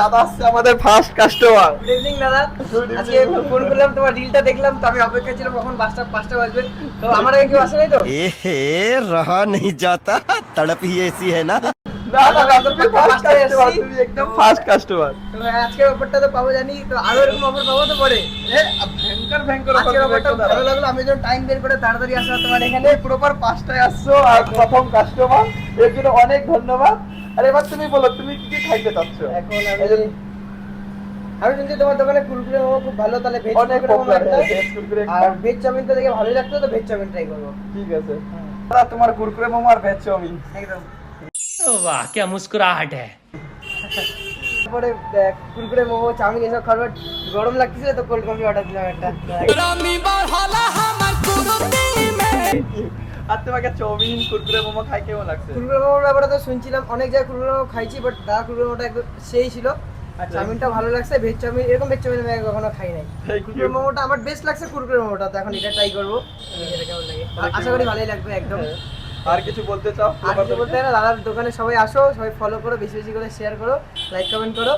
দাদা আসছে আমাদের ফার্স্ট কাস্টমার। গুড ইভিনিং দাদা। আজকে ফোন করলাম, তোমার রিলটা দেখলাম, তো আমি অপেক্ষা ছিলাম কখন 5টা বাজবে। তো আমার আগে কেউ আসে নাই তো? रहा नहीं जाता तड़प ही ऐसी है ना। না না না, তুমি ফার্স্ট কাস্টমার, তুমি একদম ফার্স্ট কাস্টমার। তো আজকে অফারটা তো পাবো জানি, তো আরো এরকম অফার পাবো তো পরে। ভয়ঙ্কর ভয়ঙ্কর আজকে অফারটা ভালো লাগলো, আমি যখন টাইম বের করে তাড়াতাড়ি আসা তোমার এখানে। প্রপার 5টায় আসছো আর প্রথম কাস্টমার, এর জন্য অনেক ধন্যবাদ। আর এবার তুমি বলো তুমি কি কি খাইতে চাচ্ছ? এখন আমি শুনছি তোমার দোকানে কুরকুরে মোমো খুব ভালো, তাহলে ভেজ অনেক কুরকুরে মোমো পপুলার, একটা, ভেজ কুরকুরে আর ভেজ চাউমিনটা দেখে ভালোই লাগতো, তো ভেজ চাউমিন ট্রাই করবো। ঠিক আছে দাদা, তোমার কুরকুরে মোমো আর ভেজ চাউমিন। একদম। वाह क्या मुस्कुराहट है। তারপরে কুরকুরে মোমো চাউমিন এসব খাবার গরম লাগতেছিল, তো কোল্ড কফি অর্ডার দিলাম একটা। আর তোমাকে চাউমিন কুরকুরে মোমো খাই কেমন লাগছে? কুরকুরে মোমোর ব্যাপারে তো শুনছিলাম, অনেক জায়গায় কুরকুরে মোমো খাইছি, বাট দাদা কুরকুরে মোমোটা একদম সেই ছিল। আর চাউমিনটা ভালো লাগছে, ভেজ চাউমিন, এরকম ভেজ চাউমিন আমি কখনো খাই নাই। কুরকুরে মোমোটা আমার বেস্ট লাগছে, কুরকুরে মোমোটা, তো এখন এটা ট্রাই করবো, এটা কেমন লাগে। আশা করি ভালোই লাগবে একদম। আর কিছু বলতে চাও? আর কিছু বলতে না, দাদার দোকানে সবাই আসো, সবাই ফলো করো, বেশি বেশি করে শেয়ার করো, লাইক কমেন্ট করো।